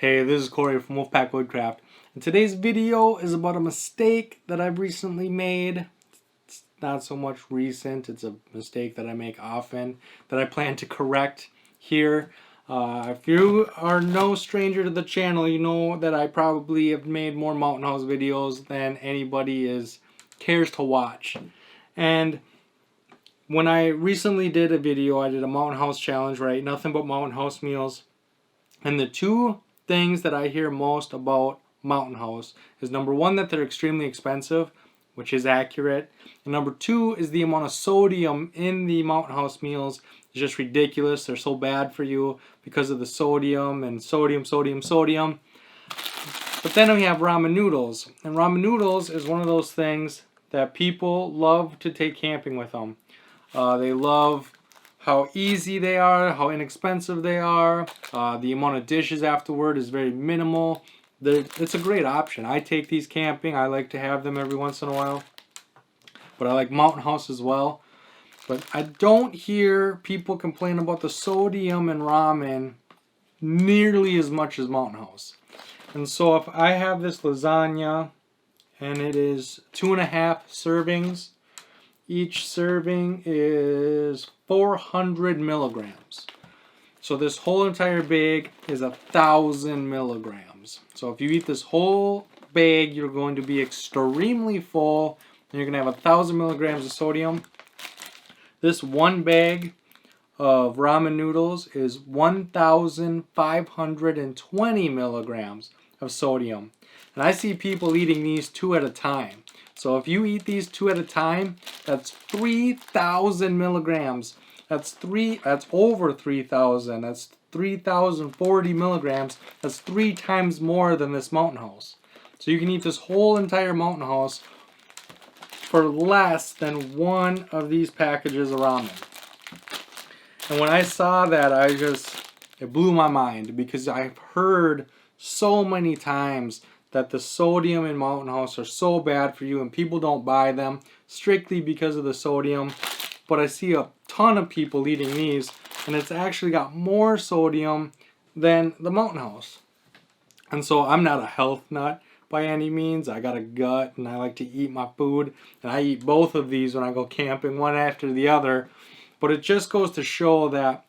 Hey, this is Corey from Wolfpack Woodcraft, and today's video is about a mistake that I've recently made. It's not so much recent, it's a mistake that I make often that I plan to correct here. If you are no stranger to the channel, you know that I probably have made more Mountain House videos than anybody cares to watch. And when I recently did a video, I did a Mountain House challenge, right? Nothing but Mountain House meals. And the two things that I hear most about Mountain House is number one, that they're extremely expensive, which is accurate. And number two is the amount of sodium in the Mountain House meals is just ridiculous. They're so bad for you because of the sodium and sodium. But then we have ramen noodles. And ramen noodles is one of those things that people love to take camping with them. They love how easy they are, how inexpensive they are. The amount of dishes afterward is very minimal. It's a great option. I take these camping. I like to have them every once in a while. But I like Mountain House as well. But I don't hear people complain about the sodium in ramen nearly as much as Mountain House. And so if I have this lasagna and it is 2.5 servings, each serving is 400 milligrams. So this whole entire bag is 1,000 milligrams. So if you eat this whole bag, you're going to be extremely full, and you're going to have 1,000 milligrams of sodium. This one bag of ramen noodles is 1,520 milligrams of sodium. And I see people eating these two at a time. So if you eat these two at a time, that's 3,000 milligrams. That's over 3,000. That's 3,040 milligrams. That's 3 times more than this Mountain House. So you can eat this whole entire Mountain House for less than one of these packages of ramen. And when I saw that, it blew my mind, because I've heard so many times that the sodium in Mountain House are so bad for you, and people don't buy them strictly because of the sodium. But I see a ton of people eating these, and it's actually got more sodium than the Mountain House. And so I'm not a health nut by any means. I got a gut, and I like to eat my food, and I eat both of these when I go camping, one after the other. But it just goes to show that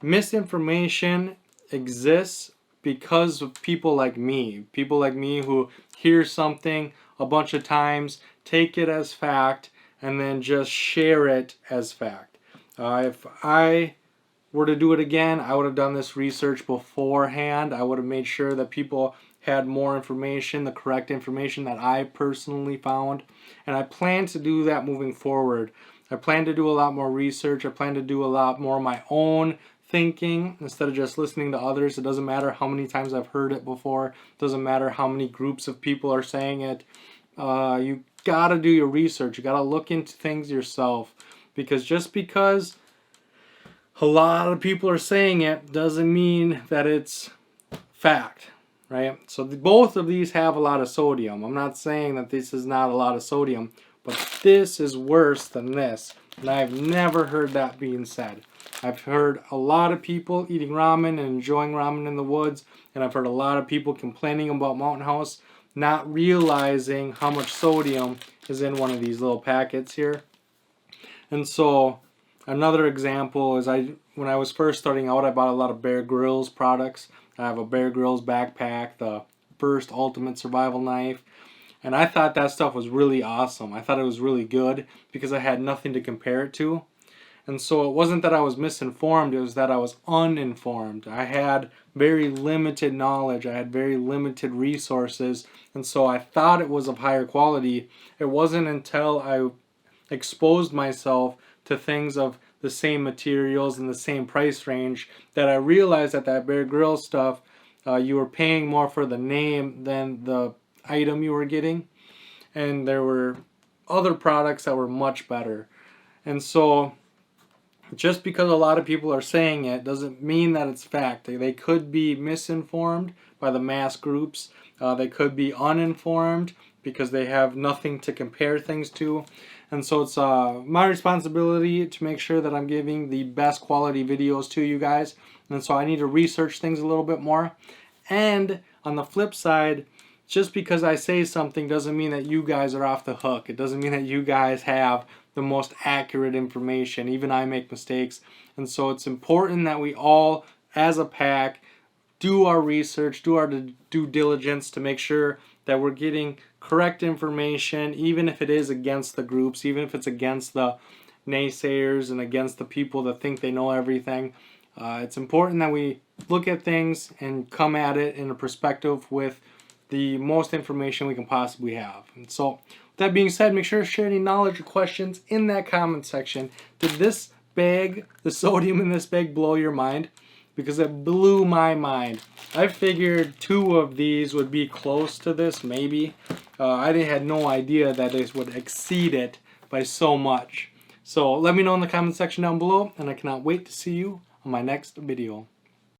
misinformation exists because of people like me who hear something a bunch of times, take it as fact, and then just share it as fact. If I were to do it again, I would have done this research beforehand. I would have made sure that people had more information, the correct information that I personally found. And I plan to do that moving forward. I plan to do a lot more research. I plan to do a lot more of my own thinking instead of just listening to others. It doesn't matter how many times I've heard it before. It doesn't matter how many groups of people are saying it. You gotta do your research. You gotta look into things yourself, because just because a lot of people are saying it doesn't mean that it's fact, right? So both of these have a lot of sodium. I'm not saying that this is not a lot of sodium, but this is worse than this, and I've never heard that being said. I've heard a lot of people eating ramen and enjoying ramen in the woods, and I've heard a lot of people complaining about Mountain House, not realizing how much sodium is in one of these little packets here. And so another example is when I was first starting out, I bought a lot of Bear Grylls products. I have a Bear Grylls backpack, the first ultimate survival knife. And I thought that stuff was really awesome. I thought it was really good because I had nothing to compare it to. And so it wasn't that I was misinformed, it was that I was uninformed. I had very limited knowledge, I had very limited resources, and so I thought it was of higher quality. It wasn't until I exposed myself to things of the same materials and the same price range that I realized that Bear Grylls stuff, you were paying more for the name than the item you were getting. And there were other products that were much better. And so just because a lot of people are saying it doesn't mean that it's fact. They could be misinformed by the mass groups. They could be uninformed because they have nothing to compare things to. And so it's my responsibility to make sure that I'm giving the best quality videos to you guys. And so I need to research things a little bit more. And on the flip side, just because I say something doesn't mean that you guys are off the hook. It doesn't mean that you guys have the most accurate information. Even I make mistakes. And so it's important that we all, as a pack, do our research, do our due diligence to make sure that we're getting correct information, even if it is against the groups, even if it's against the naysayers and against the people that think they know everything. It's important that we look at things and come at it in a perspective with the most information we can possibly have. And so, with that being said, make sure to share any knowledge or questions in that comment section. Did this bag, the sodium in this bag, blow your mind? Because it blew my mind. I figured 2 of these would be close to this, maybe. I had no idea that this would exceed it by so much. So let me know in the comment section down below, and I cannot wait to see you on my next video.